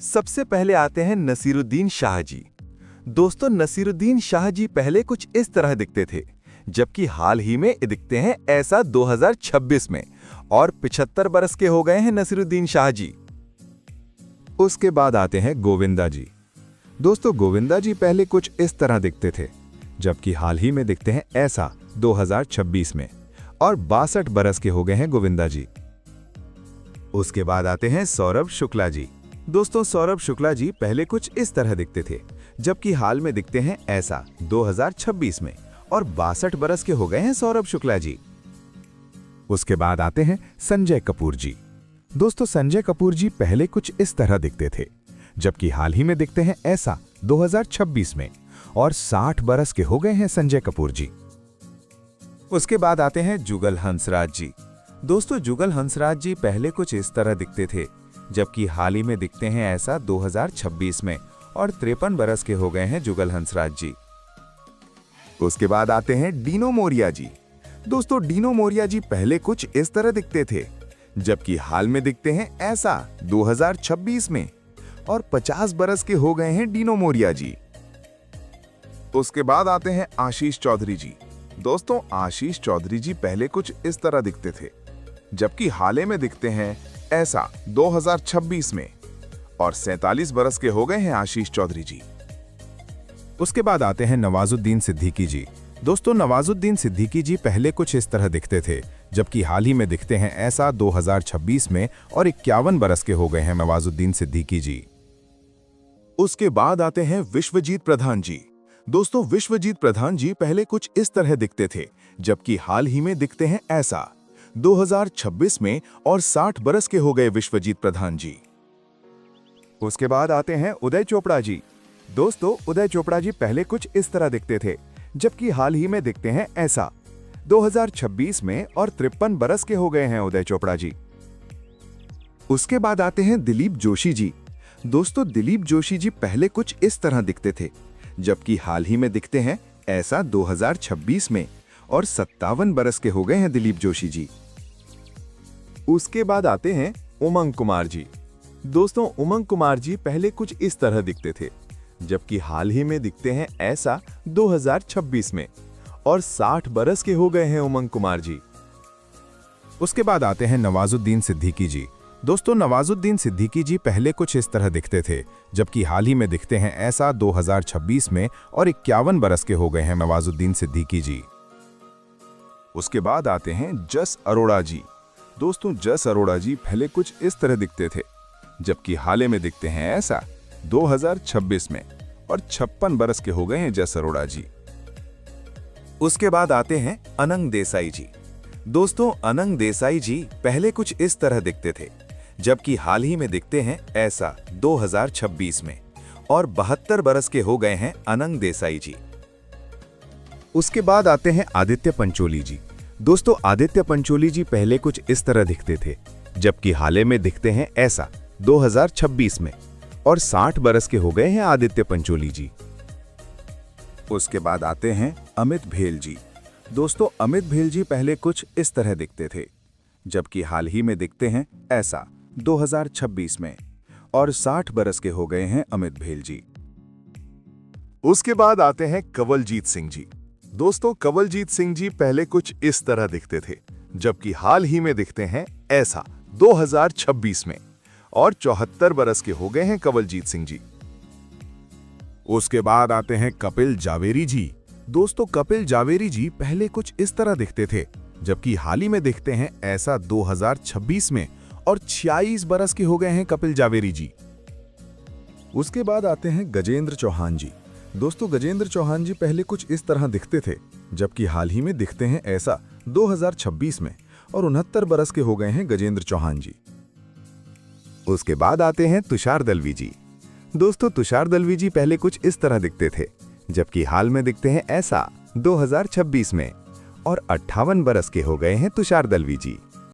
सबसे पहले आते हैं नसीरुद्दीन शाह जी। दोस्तों, नसीरुद्दीन शाह जी पहले कुछ इस तरह दिखते थे, जबकि हाल ही में दिखते हैं ऐसा 2026 में, और 75 बरस के हो गए हैं नसीरुद्दीन शाह जी। उसके बाद आते हैं गोविंदा जी। दोस्तों, गोविंदा जी पहले कुछ इस तरह दिखते थे, जबकि हाल ही में दिखते हैं ऐसा 2026 में, और 62 बरस के हो गए हैं गोविंदा जी। उसके बाद आते हैं सौरभ शुक्ला जी। दोस्तों, सौरभ शुक्ला जी पहले कुछ इस तरह दिखते थे, जबकि हाल में दिखते हैं ऐसा 2026 में, और 62 बरस के हो गए हैं सौरभ शुक्ला जी। उसके बाद आते हैं संजय कपूर जी। दोस्तों, संजय कपूर जी पहले कुछ इस तरह दिखते थे, जबकि हाल ही में दिखते हैं ऐसा 2026 में, और 60 बरस के हो गए हैं संजय कपूर जी। उसके बाद आते हैं जुगल हंसराज जी। दोस्तों, जुगल हंसराज जी पहले कुछ इस तरह दिखते थे, जबकि हाल ही में दिखते हैं ऐसा 2026 में, और 53 बरस के हो गए हैं जुगल हंसराज जी। उसके बाद आते हैं डीनो मोरिया जी। दोस्तों, डीनो मोरिया जी पहले कुछ इस तरह दिखते थे, जबकि हाल में दिखते हैं ऐसा 2026 में, और 50 बरस के हो गए हैं डीनो मोरिया जी। उसके बाद आते हैं आशीष चौधरी जी। दोस्तों, आशीष चौधरी जी पहले कुछ इस तरह दिखते थे, जबकि हाल ही में दिखते हैं ऐसा 2026 में, और 47 बरस के हो गए हैं आशीष चौधरी जी। उसके बाद आते हैं नवाजुद्दीन सिद्दीकी जी। दोस्तों, नवाजुद्दीन सिद्दीकी जी पहले कुछ इस तरह दिखते थे, जबकि हाल ही में दिखते हैं ऐसा 2026 में, और 51 बरस के हो गए हैं नवाजुद्दीन सिद्दीकी जी। उसके बाद आते हैं विश्वजीत प्रधान जी। दोस्तों, विश्वजीत प्रधान जी पहले कुछ इस तरह दिखते थे, जबकि हाल ही में दिखते हैं ऐसा 2026 में, और 60 बरस के हो गए विश्वजीत प्रधान जी। उसके बाद आते हैं उदय चोपड़ा जी। दोस्तों, उदय चोपड़ा जी पहले कुछ इस तरह दिखते थे, जबकि हाल ही में दिखते हैं ऐसा 2026 में, और 53 बरस के हो गए हैं उदय चोपड़ा जी। उसके बाद आते हैं दिलीप जोशी जी। दोस्तों, दिलीप जोशी जी पहले कुछ इस तरह दिखते थे, जबकि हाल ही में दिखते हैं ऐसा 2026 में, और 57 बरस के हो गए हैं दिलीप जोशी जी। उसके बाद आते हैं उमंग कुमार जी। दोस्तों, उमंग कुमार जी पहले कुछ इस तरह दिखते थे, जबकि हाल ही में दिखते हैं ऐसा 2026 में, और 60 बरस के हो गए हैं उमंग कुमार जी। उसके बाद आते हैं नवाजुद्दीन सिद्दीकी जी। दोस्तों, नवाजुद्दीन सिद्दीकी जी पहले कुछ इस तरह दिखते थे, जबकि हाल ही में दिखते हैं ऐसा 2026 में, और 51 बरस के हो गए हैं नवाजुद्दीन सिद्दीकी जी। उसके बाद आते हैं जस अरोड़ा जी। दोस्तों, जस अरोड़ा जी पहले कुछ इस तरह दिखते थे, जबकि हाल ही में दिखते हैं ऐसा 2026 में, और 56 बरस के हो गए हैं जस अरोड़ा जी। उसके बाद आते हैं अनंग देसाई जी। दोस्तों, अनंग देसाई जी पहले कुछ इस तरह दिखते थे, जबकि हाल ही में दिखते हैं ऐसा 2026 में, और 72 बरस के हो गए हैं अनंग देसाई जी। उसके बाद आते हैं आदित्य पंचोली जी। दोस्तों, आदित्य पंचोली जी पहले कुछ इस तरह दिखते थे, जबकि हाल ही में दिखते हैं ऐसा 2026 में, और 60 बरस के हो गए हैं आदित्य पंचोली जी। उसके बाद आते हैं अमित भेल जी। दोस्तों, अमित भेल जी पहले कुछ इस तरह दिखते थे, जबकि हाल ही में दिखते हैं ऐसा 2026 में, और 60 बरस के हो गए हैं अमित भेल जी। उसके बाद आते हैं कंवलजीत सिंह जी। दोस्तों, कंवलजीत सिंह जी पहले कुछ इस तरह दिखते थे, जबकि हाल ही में दिखते हैं ऐसा 2026 में, और 74 बरस के हो गए हैं कंवलजीत सिंह जी। उसके बाद आते हैं कपिल जावेरी जी। दोस्तों, कपिल जावेरी जी पहले कुछ इस तरह दिखते थे, जबकि हाल ही में दिखते हैं ऐसा 2026 में, और 46 बरस के हो गए हैं कपिल जावेरी जी। उसके बाद आते हैं गजेंद्र चौहान जी। दोस्तों, गजेंद्र चौहान जी पहले कुछ इस तरह दिखते थे, जबकि हाल ही में दिखते हैं ऐसा 2026 में, और 69 बरस के हो गए हैं गजेंद्र चौहान जी। उसके बाद आते हैं तुषार दलवी जी। दोस्तों, तुषार दलवी जी पहले कुछ इस तरह दिखते थे, जबकि हाल में दिखते हैं ऐसा 2026 में, और 58 बरस के हो गए हैं तुषार दलवी जी।